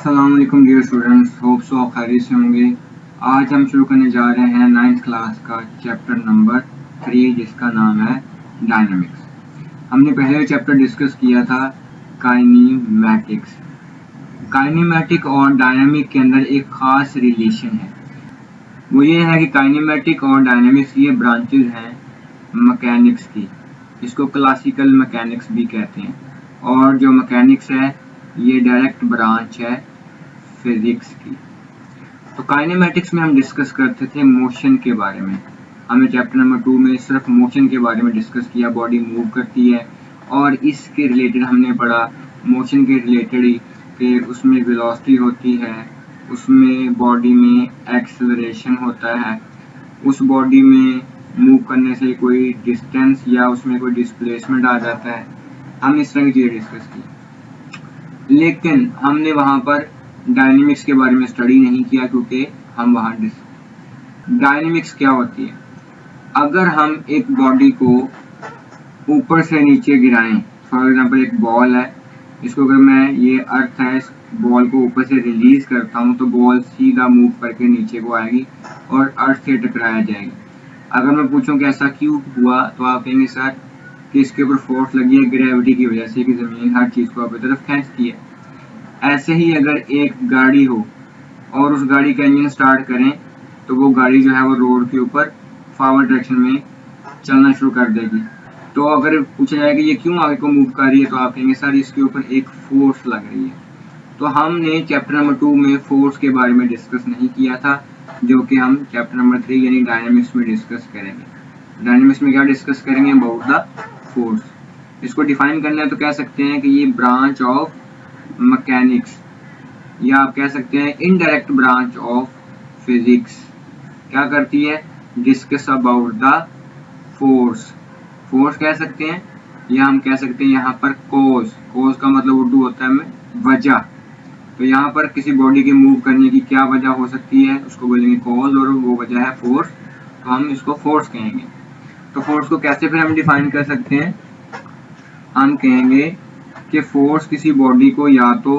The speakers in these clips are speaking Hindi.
अस्सलाम वालेकुम डियर स्टूडेंट्स, होप सो आप खैरियत से होंगे। आज हम शुरू करने जा रहे हैं 9th क्लास का चैप्टर नंबर 3 जिसका नाम है डायनामिक्स। हमने पहले चैप्टर डिस्कस किया था काइनेमैटिक्स। काइनेमैटिक और डायनामिक के अंदर एक ख़ास रिलेशन है, वो ये है कि काइनेमैटिक और डायनामिक्स ये ब्रांचेज हैं मैकेनिक्स की। इसको क्लासिकल मैकेनिक्स भी कहते हैं, और जो मैकेनिक्स है ये डायरेक्ट ब्रांच है फिजिक्स की। तो काइनेमैटिक्स में हम डिस्कस करते थे मोशन के बारे में। हमने चैप्टर नंबर 2 में सिर्फ मोशन के बारे में डिस्कस किया, बॉडी मूव करती है, और इसके रिलेटेड हमने पढ़ा मोशन के रिलेटेड ही कि उसमें वेलोसिटी होती है, उसमें बॉडी में एक्सेलरेशन होता है, उस बॉडी में मूव करने से कोई डिस्टेंस या उसमें कोई डिस्प्लेसमेंट आ जाता है। हम इस तरह की चीज़ें डिस्कस की, लेकिन हमने वहाँ पर डायनेमिक्स के बारे में स्टडी नहीं किया, क्योंकि हम वहाँ डायनेमिक्स क्या होती है। अगर हम एक बॉडी को ऊपर से नीचे गिराएं, फॉर एग्जांपल एक बॉल है, इसको अगर मैं ये अर्थ है, इस बॉल को ऊपर से रिलीज करता हूँ तो बॉल सीधा मूव करके नीचे को आएगी और अर्थ से टकराया जाएगी। अगर मैं पूछूं कि ऐसा क्यों हुआ, तो आप कहेंगे सर कि इसके ऊपर फोर्स लगी है ग्रेविटी की वजह से, कि ज़मीन हर चीज़ को अपनी तरफ खींचती है। ऐसे ही अगर एक गाड़ी हो और उस गाड़ी का इंजन स्टार्ट करें तो वो गाड़ी जो है वो रोड के ऊपर फॉरवर्ड डायरेक्शन में चलना शुरू कर देगी। तो अगर पूछा जाए कि ये क्यों आगे को मूव कर रही है, तो आप कहेंगे सर इसके ऊपर एक फोर्स लग रही है। तो हमने चैप्टर नंबर 2 में फोर्स के बारे में डिस्कस नहीं किया था, जो कि हम चैप्टर नंबर 3 यानी डायनामिक्स में डिस्कस करेंगे। डायनामिक्स में क्या डिस्कस करेंगे? About the force. इसको डिफाइन करना है तो कह सकते हैं कि ये ब्रांच ऑफ मैकेनिक्स, या आप कह सकते हैं इनडायरेक्ट ब्रांच ऑफ फिजिक्स, क्या करती है? Discuss about the force. Force कह सकते हैं, या हम कह सकते हैं यहाँ पर कोज। कोज का मतलब उर्दू होता है वजह। तो यहाँ पर किसी बॉडी के मूव करने की क्या वजह हो सकती है, उसको बोलेंगे कोज, और वो वजह है फोर्स, तो हम इसको फोर्स कहेंगे। तो फोर्स को कैसे फिर हम डिफाइन कर सकते हैं? हम कहेंगे कि फोर्स किसी बॉडी को या तो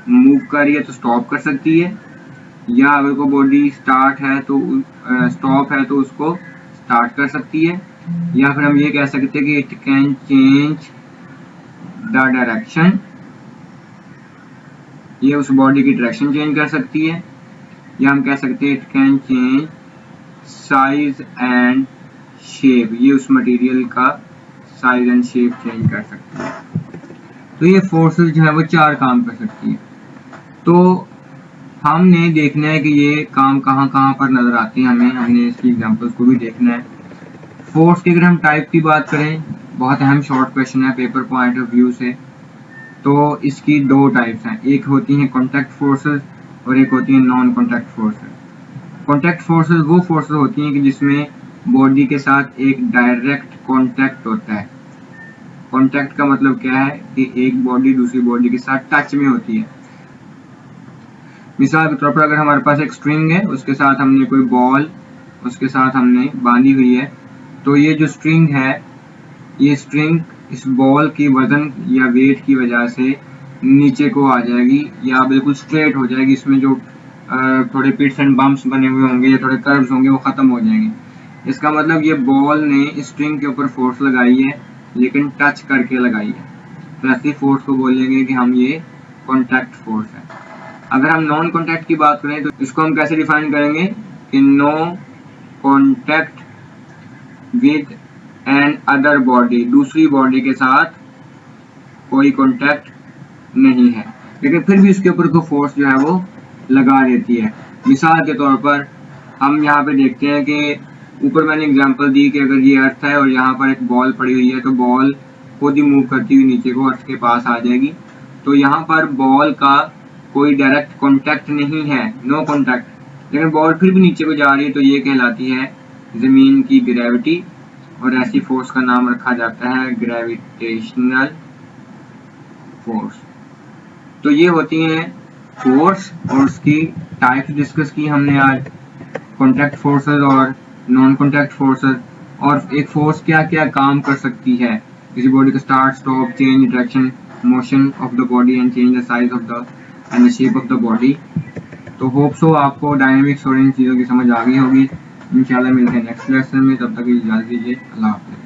मूव कर रही है तो स्टॉप कर सकती है, या अगर कोई बॉडी स्टार्ट है तो स्टॉप है तो उसको स्टार्ट कर सकती है, या फिर हम ये कह सकते हैं कि it can change the direction, ये उस बॉडी की डायरेक्शन चेंज कर सकती है, या हम कह सकते हैं it can change size and shape, ये उस मटेरियल का साइज एंड शेप चेंज कर सकती है। तो ये फोर्सेस जो है वो 4 काम कर सकती है। तो हमने देखना है कि ये काम कहाँ कहाँ पर नजर आते हैं, हमने इसकी एग्जांपल्स को भी देखना है। फोर्स की अगर हम टाइप की बात करें, बहुत अहम शॉर्ट क्वेश्चन है पेपर पॉइंट ऑफ व्यू से, तो इसकी 2 टाइप्स हैं। एक होती हैं कॉन्टैक्ट फोर्सेस और एक होती हैं non contact forces. Contact forces वो फोर्सेस होती हैं कि जिसमें बॉडी के साथ एक डायरेक्ट कॉन्टैक्ट होता है। कॉन्टैक्ट का मतलब क्या है कि एक बॉडी दूसरी बॉडी के साथ टच में होती है। मिसाल के तौर पर अगर हमारे पास एक स्ट्रिंग है, उसके साथ हमने कोई बॉल उसके साथ हमने बांधी हुई है, तो ये जो स्ट्रिंग है, ये स्ट्रिंग इस बॉल की वजन या वेट की वजह से नीचे को आ जाएगी या बिल्कुल स्ट्रेट हो जाएगी। इसमें जो थोड़े पिट्स एंड बम्प्स बने हुए होंगे या थोड़े कर्व्स होंगे वो खत्म हो जाएंगे। इसका मतलब ये बॉल ने स्ट्रिंग के ऊपर फोर्स लगाई है, लेकिन टच करके लगाई है, तो ऐसी फोर्स को बोलेंगे कि हम ये कॉन्टैक्ट फोर्स है। अगर हम नॉन कॉन्टैक्ट की बात करें तो इसको हम कैसे डिफाइन करेंगे कि no contact with another body, दूसरी बॉडी के साथ कोई कॉन्टैक्ट नहीं है, लेकिन फिर भी उसके ऊपर को फोर्स जो है वो लगा देती है। मिसाल के तौर पर हम यहाँ पे देखते हैं कि ऊपर मैंने एग्जांपल दी कि अगर ये अर्थ है और यहाँ पर एक बॉल पड़ी हुई है, तो बॉल खुद ही मूव करती हुई नीचे को अर्थ के पास आ जाएगी। तो यहाँ पर बॉल का कोई डायरेक्ट कॉन्टैक्ट नहीं है, नो कॉन्टैक्ट, लेकिन बॉल फिर भी नीचे को जा रही है, तो ये कहलाती है जमीन की ग्रेविटी, और ऐसी फोर्स का नाम रखा जाता है ग्रेविटेशनल फोर्स। तो ये होती हैं फोर्स, और उसकी टाइप्स डिस्कस की हमने आज, कॉन्टैक्ट फोर्सेस और नॉन कॉन्टैक्ट फोर्सेस, और एक फोर्स क्या क्या काम कर सकती है किसी बॉडी का start, stop, change direction, motion of the body and change the size of the end the shape of the body. तो होप सो आपको डायनेमिक्स और इन चीज़ों की समझ आ गई होगी। इंशाल्लाह मिलते हैं नेक्स्ट लेसन में, तब तक इजाज़त दीजिए। अल्लाह हाफ़िज़।